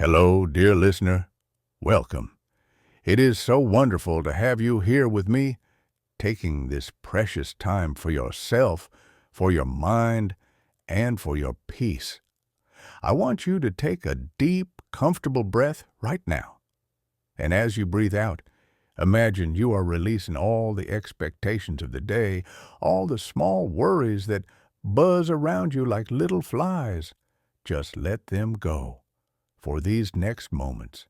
Hello, dear listener. Welcome. It is so wonderful to have you here with me, taking this precious time for yourself, for your mind, and for your peace. I want you to take a deep, comfortable breath right now. And as you breathe out, imagine you are releasing all the expectations of the day, all the small worries that buzz around you like little flies. Just let them go for these next moments.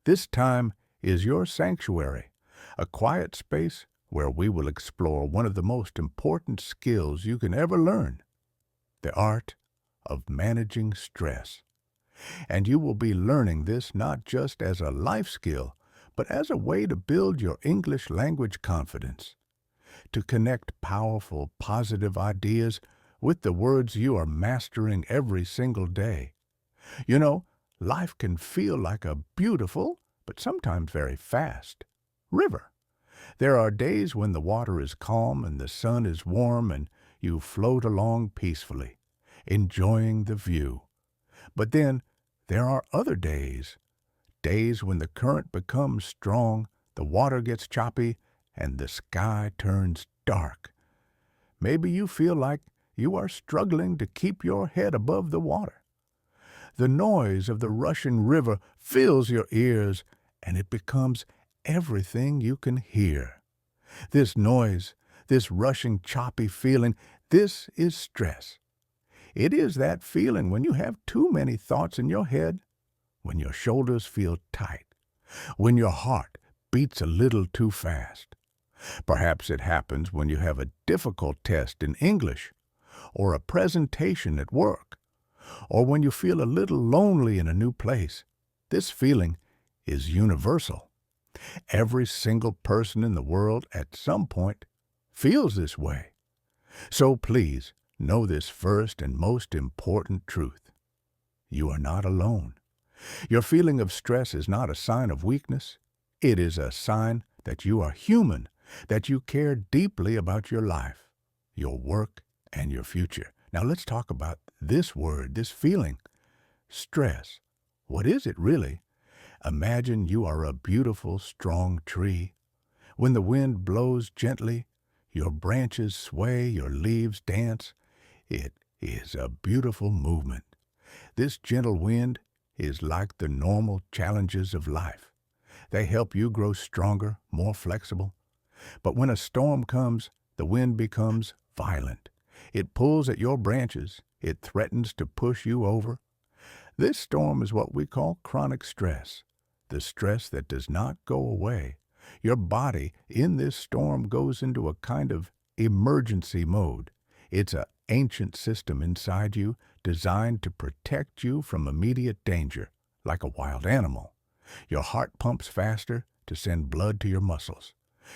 This time is your sanctuary, a quiet space where we will explore one of the most important skills you can ever learn, the art of managing stress. And you will be learning this not just as a life skill, but as a way to build your English language confidence, to connect powerful, positive ideas with the words you are mastering every single day. You know, life can feel like a beautiful, but sometimes very fast, river. There are days when the water is calm and the sun is warm and you float along peacefully, enjoying the view. But then there are other days, days when the current becomes strong, the water gets choppy, and the sky turns dark. Maybe you feel like you are struggling to keep your head above the water. The noise of the rushing river fills your ears, and it becomes everything you can hear. This noise, this rushing, choppy feeling, this is stress. It is that feeling when you have too many thoughts in your head, when your shoulders feel tight, when your heart beats a little too fast. Perhaps it happens when you have a difficult test in English, or a presentation at work, or when you feel a little lonely in a new place. This feeling is universal. Every single person in the world at some point feels this way. So please know this first and most important truth. You are not alone. Your feeling of stress is not a sign of weakness. It is a sign that you are human, that you care deeply about your life, your work, and your future. Now let's talk about this word, this feeling, stress. What is it really? Imagine you are a beautiful, strong tree. When the wind blows gently, your branches sway, your leaves dance. It is a beautiful movement. This gentle wind is like the normal challenges of life. They help you grow stronger, more flexible. But when a storm comes, the wind becomes violent. It pulls at your branches. It threatens to push you over. This storm is what we call chronic stress, the stress that does not go away. Your body in this storm goes into a kind of emergency mode. It's an ancient system inside you designed to protect you from immediate danger, like a wild animal. Your heart pumps faster to send blood to your muscles.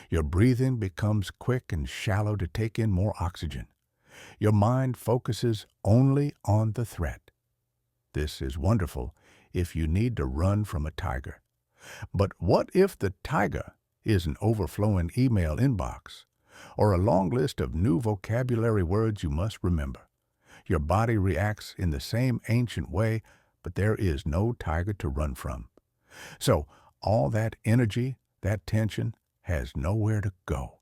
Your breathing becomes quick and shallow to take in more oxygen. Your mind focuses only on the threat. This is wonderful if you need to run from a tiger. But what if the tiger is an overflowing email inbox or a long list of new vocabulary words you must remember? Your body reacts in the same ancient way, but there is no tiger to run from. So all that energy, that tension, has nowhere to go.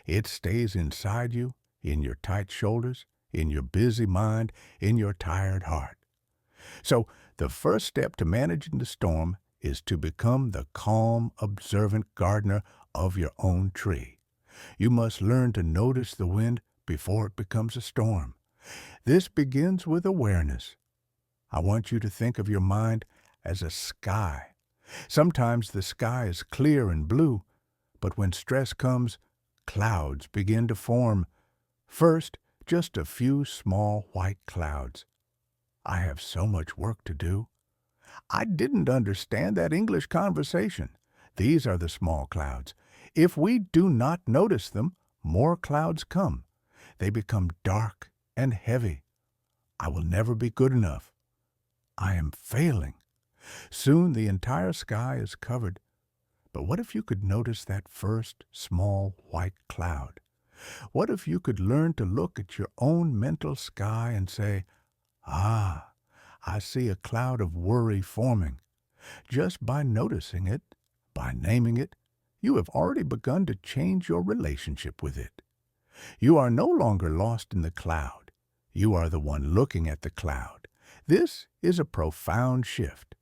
It stays inside you, in your tight shoulders, in your busy mind, in your tired heart. So the first step to managing the storm is to become the calm, observant gardener of your own tree. You must learn to notice the wind before it becomes a storm. This begins with awareness. I want you to think of your mind as a sky. Sometimes the sky is clear and blue, but when stress comes, clouds begin to form. First, just a few small white clouds. I have so much work to do. I didn't understand that English conversation. These are the small clouds. If we do not notice them, more clouds come. They become dark and heavy. I will never be good enough. I am failing. Soon the entire sky is covered. But what if you could notice that first small white cloud? What if you could learn to look at your own mental sky and say, "Ah, I see a cloud of worry forming. Just by noticing it, by naming it, you have already begun to change your relationship with it. You are no longer lost in the cloud. You are the one looking at the cloud. This is a profound shift.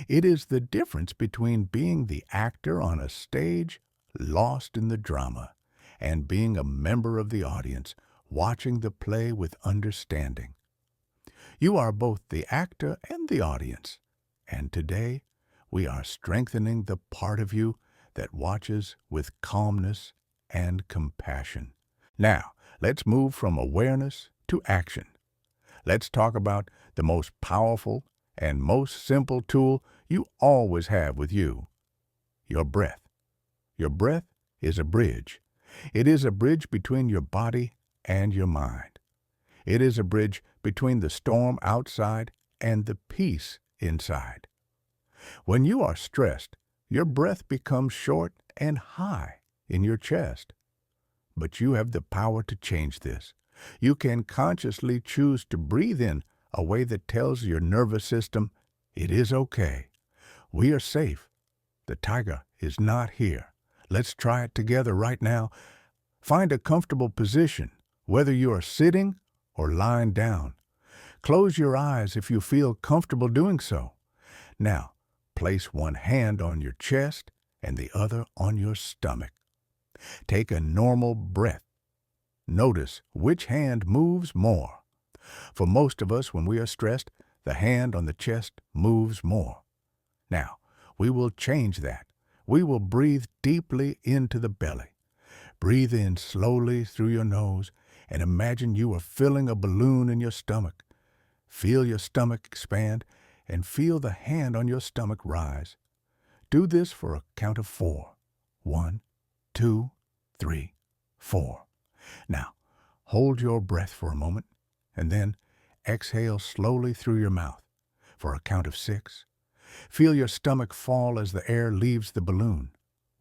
It is the difference between being the actor on a stage, lost in the drama, and being a member of the audience, watching the play with understanding. You are both the actor and the audience, and today we are strengthening the part of you that watches with calmness and compassion. Now, let's move from awareness to action. Let's talk about the most powerful and most simple tool you always have with you, your breath. Your breath is a bridge. It is a bridge between your body and your mind. It is a bridge between the storm outside and the peace inside. When you are stressed, your breath becomes short and high in your chest. But you have the power to change this. You can consciously choose to breathe in a way that tells your nervous system, it is okay. We are safe. The tiger is not here. Let's try it together right now. Find a comfortable position, whether you are sitting or lying down. Close your eyes if you feel comfortable doing so. Now, place one hand on your chest and the other on your stomach. Take a normal breath. Notice which hand moves more. For most of us, when we are stressed, the hand on the chest moves more. Now, we will change that. We will breathe deeply into the belly. Breathe in slowly through your nose and imagine you are filling a balloon in your stomach. Feel your stomach expand and feel the hand on your stomach rise. Do this for a count of 4. 1, 2, 3, 4. Now, hold your breath for a moment and then exhale slowly through your mouth for a count of 6. Feel your stomach fall as the air leaves the balloon.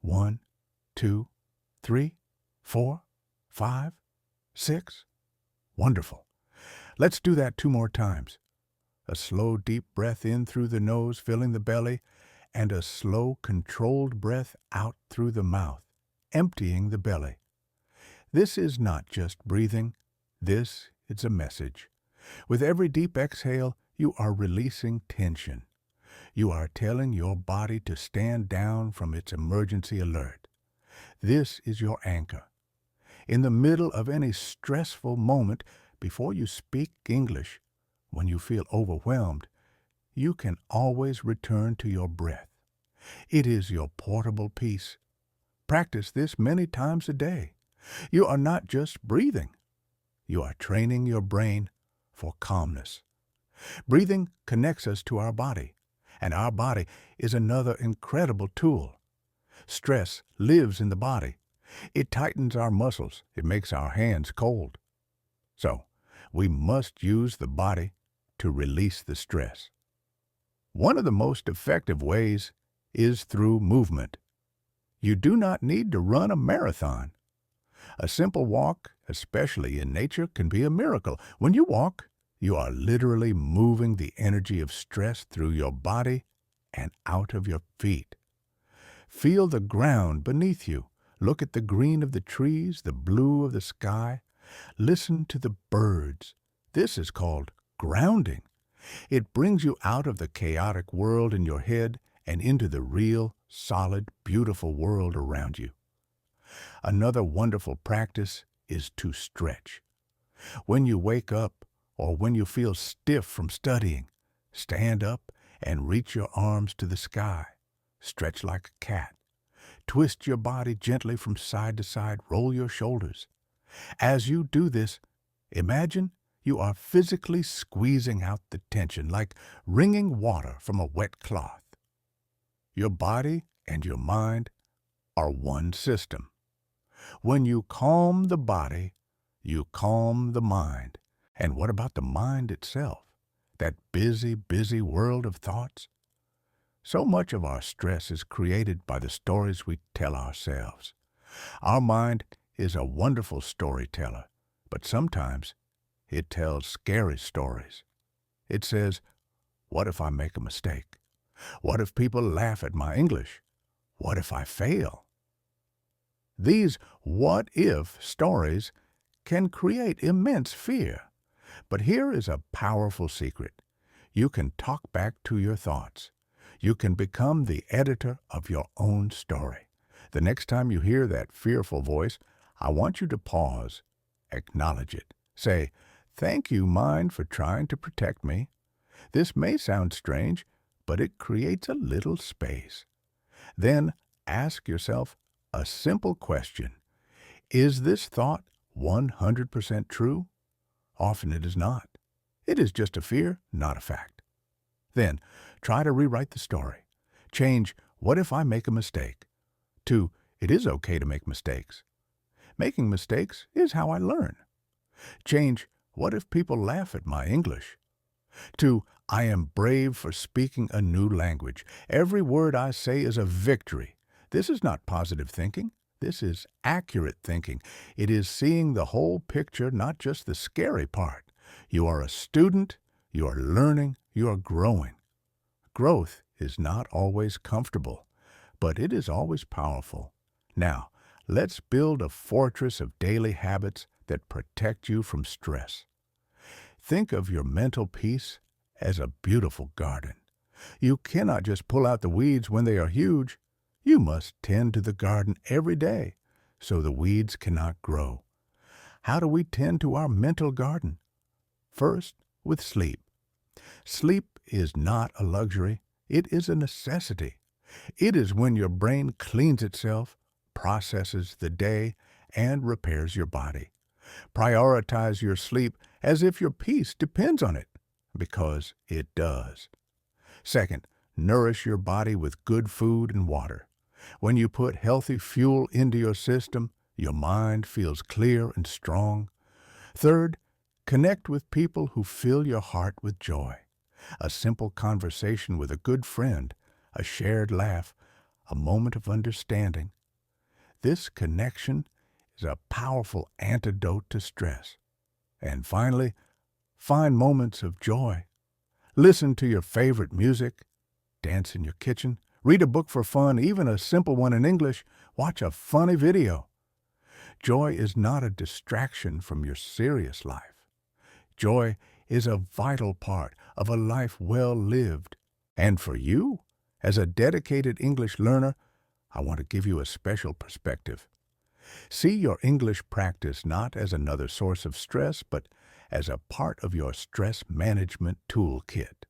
1, 2, 3, 4, 5, 6. Wonderful. Let's do that 2 more times. A slow, deep breath in through the nose, filling the belly, and a slow, controlled breath out through the mouth, emptying the belly. This is not just breathing. This is a message. With every deep exhale, you are releasing tension. You are telling your body to stand down from its emergency alert. This is your anchor. In the middle of any stressful moment, before you speak English, when you feel overwhelmed, you can always return to your breath. It is your portable peace. Practice this many times a day. You are not just breathing. You are training your brain for calmness. Breathing connects us to our body, and our body is another incredible tool. Stress lives in the body. It tightens our muscles. It makes our hands cold. So, we must use the body to release the stress. One of the most effective ways is through movement. You do not need to run a marathon. A simple walk, especially in nature, can be a miracle. When you walk, you are literally moving the energy of stress through your body and out of your feet. Feel the ground beneath you. Look at the green of the trees, the blue of the sky. Listen to the birds. This is called grounding. It brings you out of the chaotic world in your head and into the real, solid, beautiful world around you. Another wonderful practice is to stretch. When you wake up or when you feel stiff from studying, stand up and reach your arms to the sky. Stretch like a cat. Twist your body gently from side to side. Roll your shoulders. As you do this, imagine you are physically squeezing out the tension like wringing water from a wet cloth. Your body and your mind are one system. When you calm the body, you calm the mind. And what about the mind itself? That busy, busy world of thoughts? So much of our stress is created by the stories we tell ourselves. Our mind is a wonderful storyteller, but sometimes it tells scary stories. It says, what if I make a mistake? What if people laugh at my English? What if I fail? These what if stories can create immense fear. But here is a powerful secret. You can talk back to your thoughts. You can become the editor of your own story. The next time you hear that fearful voice, I want you to pause, acknowledge it. Say, "Thank you, mind, for trying to protect me." This may sound strange, but it creates a little space. Then ask yourself a simple question. Is this thought 100% true? Often it is not. It is just a fear, not a fact. Then try to rewrite the story. Change "what if I make a mistake" to "it is okay to make mistakes. Making mistakes is how I learn." Change "what if people laugh at my English" to "I am brave for speaking a new language. Every word I say is a victory." This is not positive thinking. This is accurate thinking. It is seeing the whole picture, not just the scary part. You are a student. You are learning. You are growing. Growth is not always comfortable, but it is always powerful. Now, let's build a fortress of daily habits that protect you from stress. Think of your mental peace as a beautiful garden. You cannot just pull out the weeds when they are huge. You must tend to the garden every day so the weeds cannot grow. How do we tend to our mental garden? First, with sleep. Sleep is not a luxury. It is a necessity. It is when your brain cleans itself, processes the day, and repairs your body. Prioritize your sleep as if your peace depends on it, because it does. Second, nourish your body with good food and water. When you put healthy fuel into your system, your mind feels clear and strong. Third, connect with people who fill your heart with joy. A simple conversation with a good friend, a shared laugh, a moment of understanding. This connection is a powerful antidote to stress. And finally, find moments of joy. Listen to your favorite music, dance in your kitchen, read a book for fun, even a simple one in English, watch a funny video. Joy is not a distraction from your serious life. Joy is a vital part of a life well lived. And for you, as a dedicated English learner, I want to give you a special perspective. See your English practice not as another source of stress, but as a part of your stress management toolkit.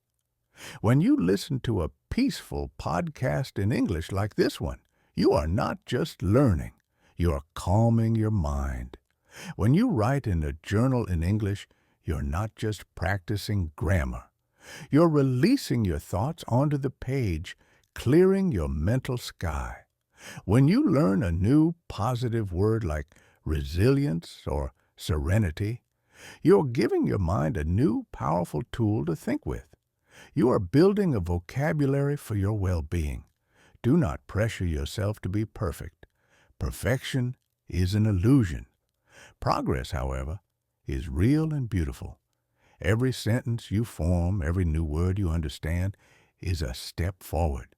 When you listen to a peaceful podcast in English like this one, you are not just learning, you are calming your mind. When you write in a journal in English, you're not just practicing grammar. You're releasing your thoughts onto the page, clearing your mental sky. When you learn a new positive word like resilience or serenity, you're giving your mind a new powerful tool to think with. You are building a vocabulary for your well-being. Do not pressure yourself to be perfect. Perfection is an illusion. Progress, however, is real and beautiful. Every sentence you form, every new word you understand, is a step forward.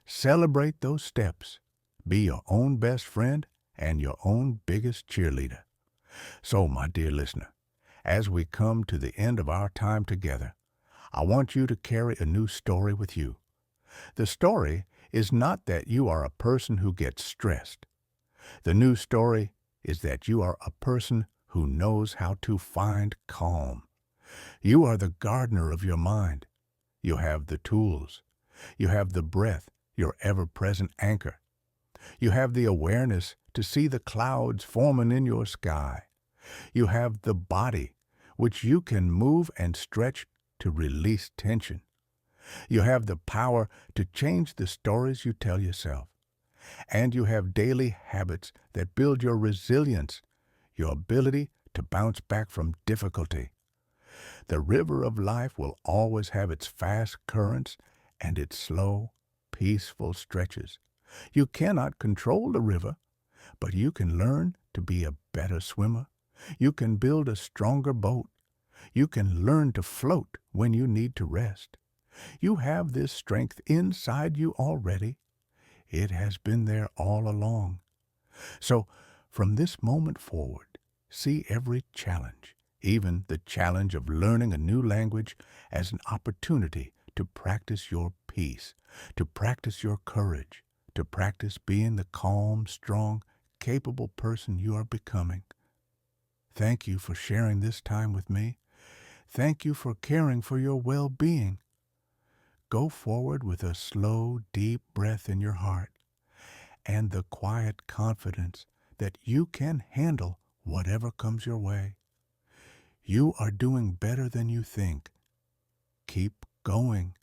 Celebrate those steps. Be your own best friend and your own biggest cheerleader. So, my dear listener, as we come to the end of our time together, I want you to carry a new story with you. The story is not that you are a person who gets stressed. The new story is that you are a person who knows how to find calm. You are the gardener of your mind. You have the tools. You have the breath, your ever-present anchor. You have the awareness to see the clouds forming in your sky. You have the body, which you can move and stretch to release tension. You have the power to change the stories you tell yourself. And you have daily habits that build your resilience, your ability to bounce back from difficulty. The river of life will always have its fast currents and its slow, peaceful stretches. You cannot control the river, but you can learn to be a better swimmer. You can build a stronger boat. You can learn to float when you need to rest. You have this strength inside you already. It has been there all along. So, from this moment forward, see every challenge, even the challenge of learning a new language, as an opportunity to practice your peace, to practice your courage, to practice being the calm, strong, capable person you are becoming. Thank you for sharing this time with me. Thank you for caring for your well-being. Go forward with a slow, deep breath in your heart and the quiet confidence that you can handle whatever comes your way. You are doing better than you think. Keep going.